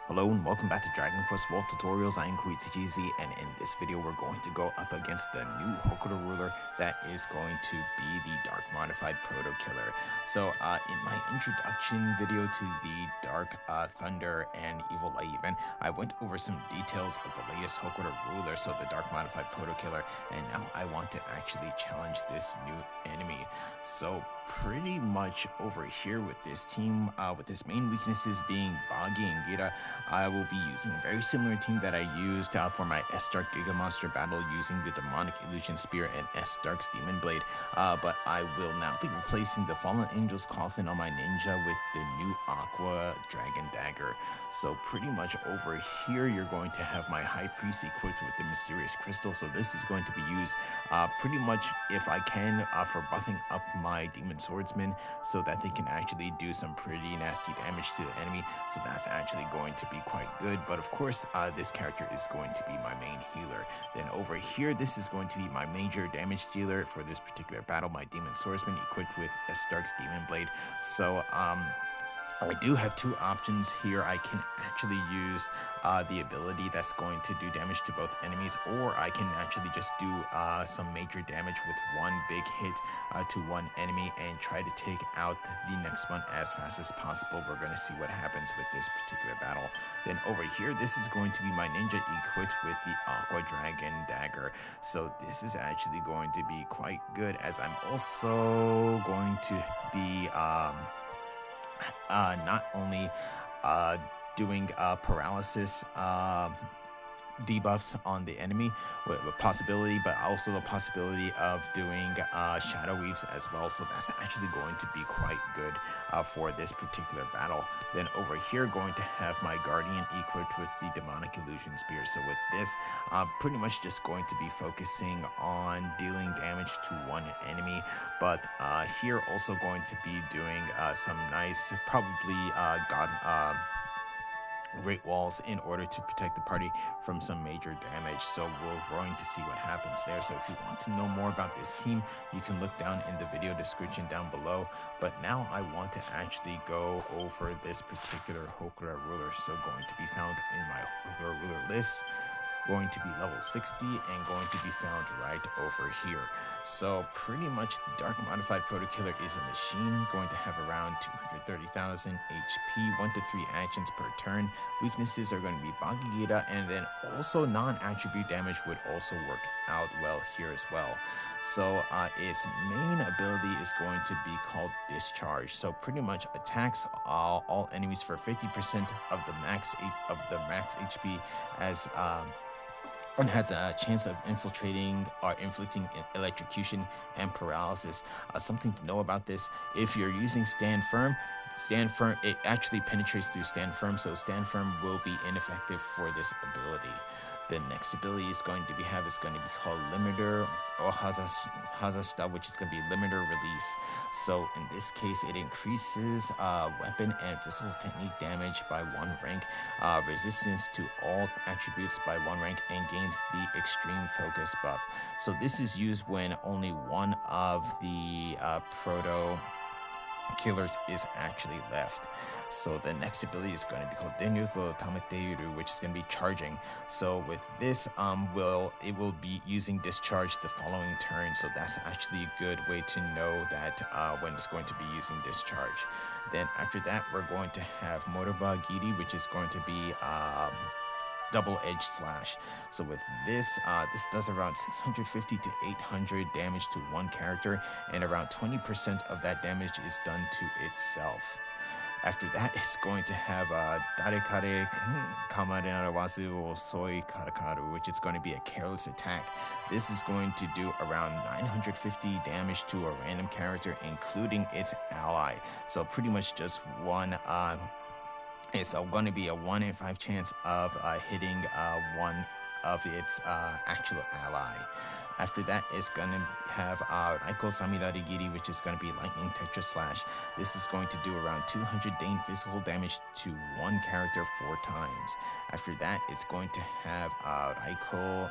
Hello and welcome back to Dragon Quest World Tutorials. I am QuitzGZ, and in this video we're going to go up against the new Hokora Ruler that is going to be the Dark Modified Proto Killer. So in my introduction video to the Dark Thunder and Evil Light event, I went over some details of the latest Hokora Ruler, so the Dark Modified Proto Killer, and now I want to actually challenge this new enemy. So pretty much over here with this team, with its main weaknesses being Boggy and Gira, I will be using a very similar team that I used for my S-Dark Giga Monster battle using the Demonic Illusion Spear and S-Dark's Demon Blade, but I will now be replacing the Fallen Angel's Coffin on my Ninja with the new Aqua Dragon Dagger. So pretty much over here you're going to have my High Priest equipped with the Mysterious Crystal, so this is going to be used pretty much, if I can, for buffing up my Demon Swordsman so that they can actually do some pretty nasty damage to the enemy, so that's actually going to be quite good. But of course, this character is going to be my main healer. Then over here, this is going to be my major damage dealer for this particular battle, my Demon Swordsman equipped with S-Dark's Demon Blade. So I do have two options here. I can actually use the ability that's going to do damage to both enemies, or I can actually just do some major damage with one big hit to one enemy and try to take out the next one as fast as possible. We're going to see what happens with this particular battle. Then over here, this is going to be my ninja equipped with the Aqua Dragon Dagger. So this is actually going to be quite good, as I'm also going to be not only doing paralysis debuffs on the enemy with possibility, but also the possibility of doing shadow weaves as well. So that's actually going to be quite good for this particular battle. Then over here, going to have my Guardian equipped with the Demonic Illusion Spear. So with this, pretty much just going to be focusing on dealing damage to one enemy, but here also going to be doing some nice, probably Great Walls in order to protect the party from some major damage. So we're going to see what happens there. So if you want to know more about this team, you can look down in the video description down below. But now I want to actually go over this particular Hokora Ruler. So going to be found in my Hokora Ruler list, going to be level 60 and going to be found right over here. So pretty much the Dark Modified Proto Killer is a machine, going to have around 230,000 HP, 1 to 3 actions per turn. Weaknesses are going to be Bagigita, and then also non-attribute damage would also work out well here as well. So its main ability is going to be called Discharge. So pretty much attacks all enemies for 50% of the max HP as and has a chance of infiltrating or inflicting electrocution and paralysis. Something to know about this: if you're using Stand Firm, it actually penetrates through Stand Firm, so Stand Firm will be ineffective for this ability. The next ability is going to be called Limiter or Hazashita, which is going to be Limiter Release. So in this case, it increases weapon and physical technique damage by 1 rank, resistance to all attributes by 1 rank, and gains the Extreme Focus buff. So this is used when only one of the Proto Killers is actually left. So the next ability is going to be called Denyuko Tameteiru, which is going to be charging. So with this, it will be using Discharge the following turn. So that's actually a good way to know that when it's going to be using Discharge. Then after that, we're going to have Motoba Giri, which is going to be Double-Edged Slash. So with this, this does around 650 to 800 damage to one character, and around 20% of that damage is done to itself. After that, it's going to have Darekare Kamarerawazu Osoi Karakaru, which is going to be a careless attack. This is going to do around 950 damage to a random character, including its ally. So pretty much just one it's going to be a 1 in 5 chance of hitting one of its actual ally. After that, it's going to have Raiko Samirari Giri, which is going to be Lightning Tetra Slash. This is going to do around 200 Dane physical damage to one character 4 times. After that, it's going to have Raiko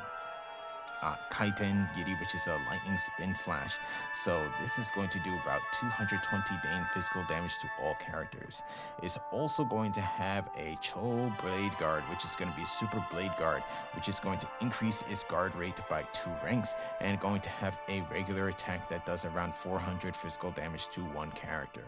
Kaiten Giri, which is a lightning spin slash. So this is going to do about 220 Dane physical damage to all characters. It's also going to have a Cho Blade Guard, which is going to be Super Blade Guard, which is going to increase its guard rate by 2 ranks, and going to have a regular attack that does around 400 physical damage to one character.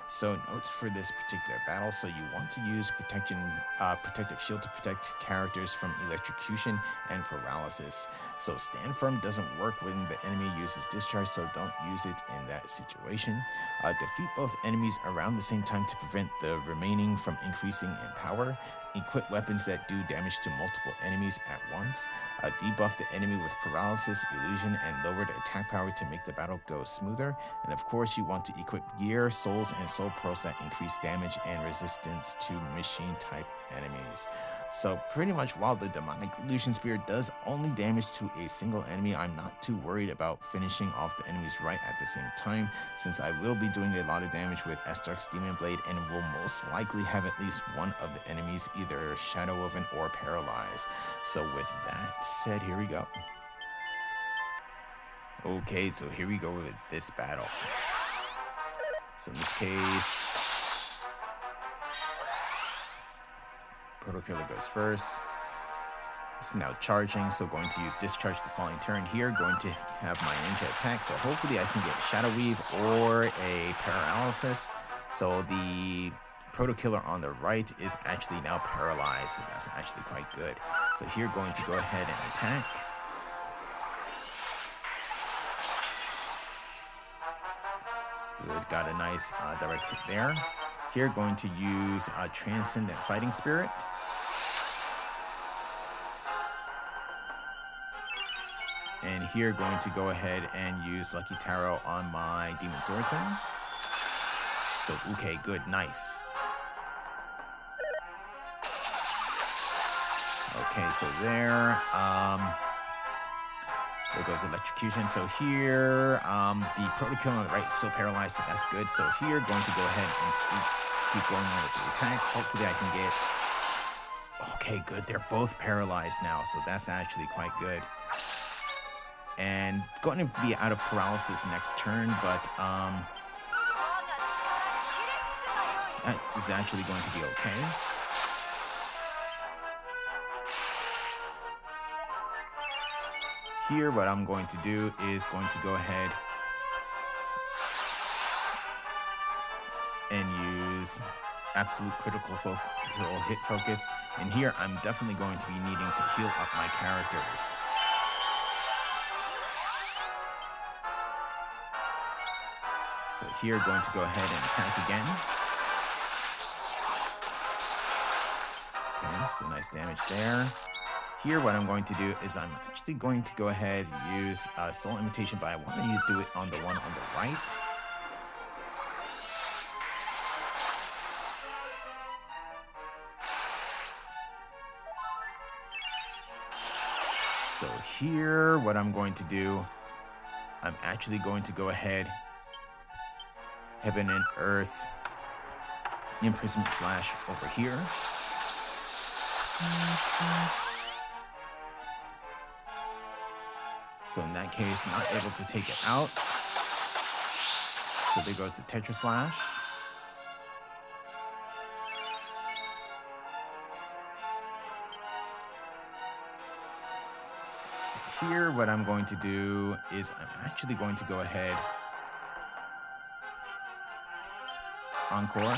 So notes for this particular battle: so you want to use protective shield to protect characters from electrocution and paralysis. So stand firm doesn't work when the enemy uses discharge, so don't use it in that situation. Defeat both enemies around the same time to prevent the remaining from increasing in power. Equip weapons that do damage to multiple enemies at once. Debuff the enemy with paralysis, illusion, and lower the attack power to make the battle go smoother. And of course, you want to equip gear, souls, and soul pearls that increase damage and resistance to machine type enemies. So pretty much, while the demonic illusion spear does only damage to a single enemy, I'm not too worried about finishing off the enemies right at the same time, since I will be doing a lot of damage with Estark's Demon Blade and will most likely have at least one of the enemies either Shadow Woven or paralyzed. So with that said, here we go. Okay, so here we go with this battle. So in this case, Proto Killer goes first. It's now charging, so going to use Discharge the following turn here. Going to have my ninja attack, so hopefully I can get Shadow Weave or a Paralysis. So the Proto Killer on the right is actually now paralyzed, so that's actually quite good. So here, going to go ahead and attack. Good, got a nice direct hit there. Here, going to use Transcendent Fighting Spirit. And here, going to go ahead and use Lucky Tarot on my Demon Swordsman. So, okay, good, nice. Okay, so there goes Electrocution. So here, the Proto Killer on the right is still paralyzed, so that's good. So here, going to go ahead and keep going on with the attacks. Hopefully I can get... Okay, good, they're both paralyzed now, so that's actually quite good. And going to be out of paralysis next turn, but that is actually going to be okay. Here, what I'm going to do is going to go ahead and use absolute critical hit focus. And here, I'm definitely going to be needing to heal up my characters. So here, going to go ahead and attack again. Okay, so nice damage there. Here, what I'm going to do is I'm actually going to go ahead and use Soul Imitation, but I want to do it on the one on the right. So here, what I'm going to do, I'm actually going to go ahead, Heaven and Earth, Imprisonment Slash over here. So in that case, not able to take it out. So there goes the Tetra Slash. Here, what I'm going to do is I'm actually going to go ahead, Encore.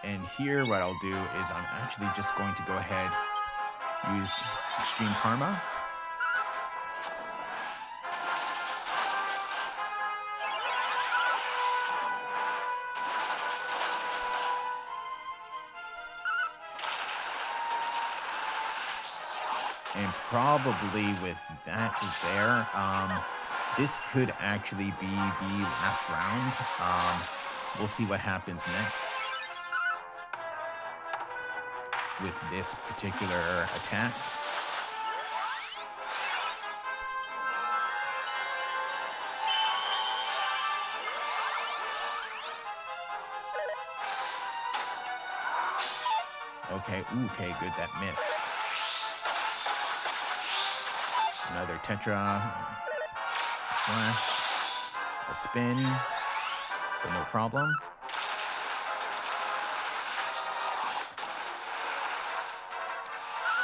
And here, what I'll do is I'm actually just going to go ahead, use Extreme Karma. And probably with that there, this could actually be the last round. We'll see what happens next with this particular attack. Okay, ooh, okay, good, that missed. Another Tetra slash, a spin, but no problem.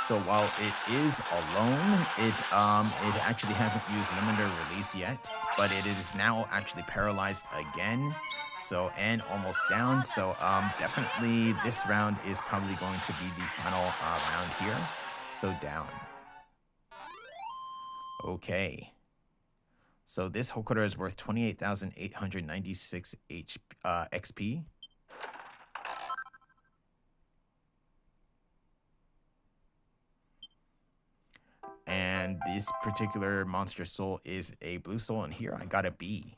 So while it is alone, it actually hasn't used limited release yet, but it is now actually paralyzed again. So, and almost down. So definitely this round is probably going to be the final round here. So down. Okay. So this Hokora is worth 28,896 XP. And this particular monster soul is a blue soul, and here I got a B.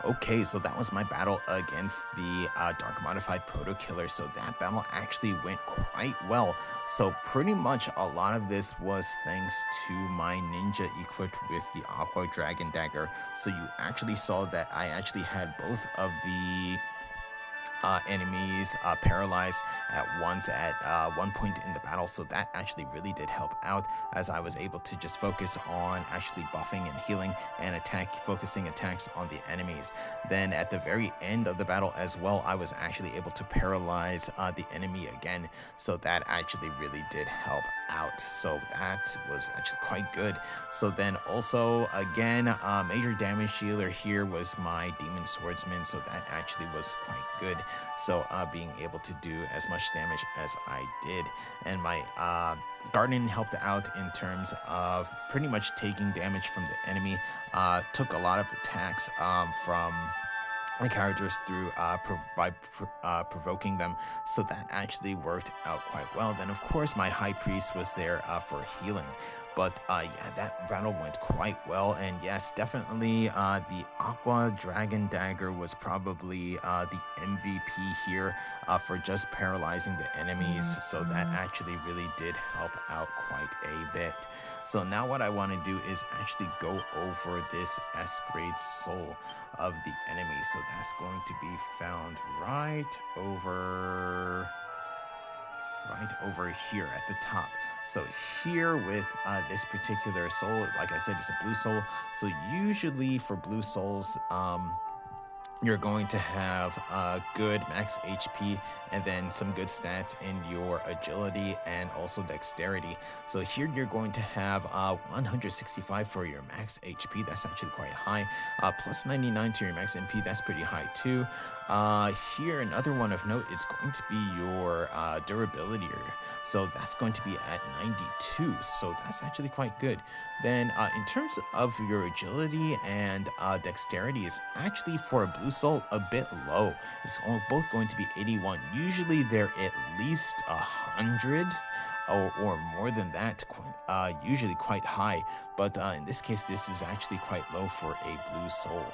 Okay, so that was my battle against the Dark Modified Proto Killer. So that battle actually went quite well. So pretty much a lot of this was thanks to my ninja equipped with the Aqua Dragon Dagger. So you actually saw that I actually had both of the enemies paralyzed at once at one point in the battle, so that actually really did help out, as I was able to just focus on actually buffing and healing and focusing attacks on the enemies. Then at the very end of the battle as well, I was actually able to paralyze the enemy again, so that actually really did help out. So that was actually quite good. So then also again, major damage dealer here was my demon swordsman, so that actually was quite good. So being able to do as much damage as I did, and my Garden helped out in terms of pretty much taking damage from the enemy. Took a lot of attacks from the characters through by provoking them, so that actually worked out quite well. Then of course my high priest was there for healing, but yeah, that battle went quite well. And yes, definitely the Aqua Dragon Dagger was probably the MVP here for just paralyzing the enemies, so that actually really did help out quite a bit. So now what I want to do is actually go over this S-grade soul of the enemy. So that's going to be found right over here at the top. So here with this particular soul, like I said, it's a blue soul. So usually for blue souls, you're going to have good max HP and then some good stats in your agility and also dexterity. So here you're going to have 165 for your max HP. That's actually quite high. Plus 99 to your max MP. That's pretty high too. Here another one of note is going to be your durability. So that's going to be at 92. So that's actually quite good. Then in terms of your agility and dexterity, is actually for a blue soul a bit low. It's both going to be 81. Usually they're at least 100 or more than that, usually quite high, but in this case this is actually quite low for a blue soul.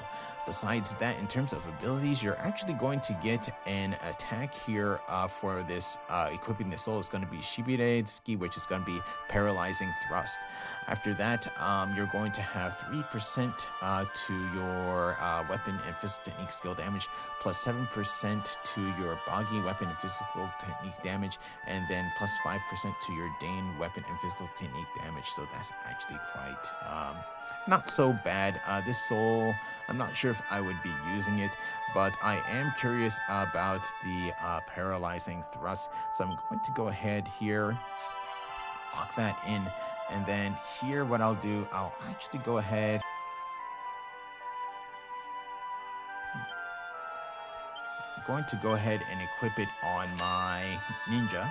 Besides that, in terms of abilities, you're actually going to get an attack here for this equipping the soul. Is going to be Shibiretsuki, which is going to be paralyzing thrust. After that, you're going to have 3% to your weapon and physical technique skill damage, plus 7% to your Boggy weapon and physical technique damage, and then plus 5% to your Dane weapon and physical technique damage. So that's actually quite not so bad. This soul, I'm not sure if I would be using it, but I am curious about the paralyzing thrust. So I'm going to go ahead here, lock that in, and then here what I'll do, I'll actually go ahead. I'm going to go ahead and equip it on my ninja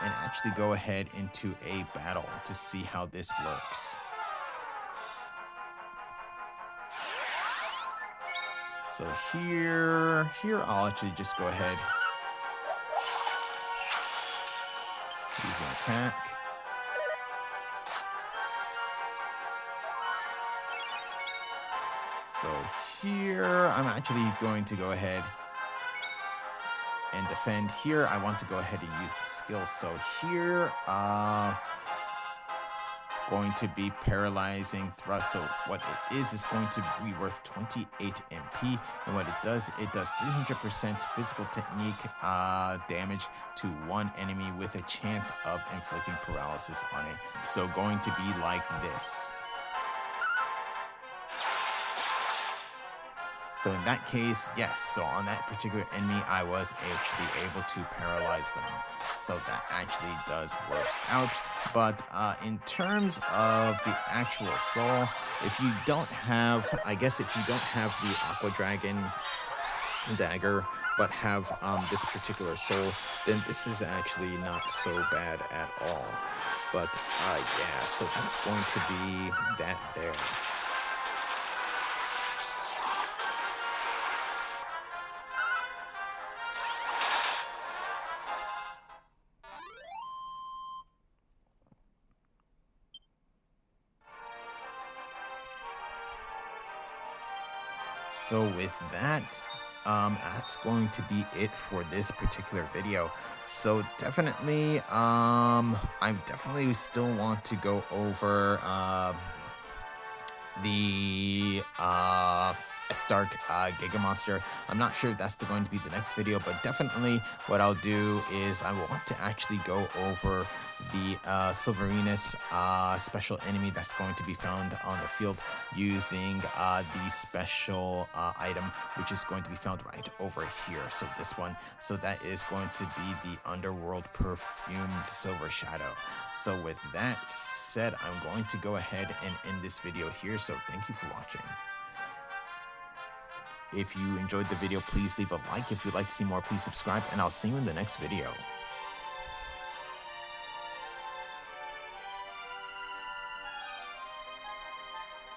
and actually go ahead into a battle to see how this works. So here I'll actually just go ahead, use an attack. So here I'm actually going to go ahead and defend. Here I want to go ahead and use the skill. So here going to be paralyzing thrust. So what it is going to be worth 28 MP, and what it does 300% physical technique damage to one enemy with a chance of inflicting paralysis on it. So going to be like this. So in that case, yes, so on that particular enemy, I was actually able to paralyze them. So that actually does work out. But in terms of the actual soul, if you don't have, I guess if you don't have the Aqua Dragon dagger, but have this particular soul, then this is actually not so bad at all. But yeah, so that's going to be that there. So with that, that's going to be it for this particular video. So definitely, I definitely still want to go over the Stark Giga Monster. I'm not sure if that's going to be the next video, but definitely what I'll do is I want to actually go over the Silverinus special enemy that's going to be found on the field using the special item, which is going to be found right over here. So this one, so that is going to be the Underworld Perfumed Silver Shadow. So with that said, I'm going to go ahead and end this video here. So thank you for watching. If you enjoyed the video, please leave a like. If you'd like to see more, please subscribe, and I'll see you in the next video.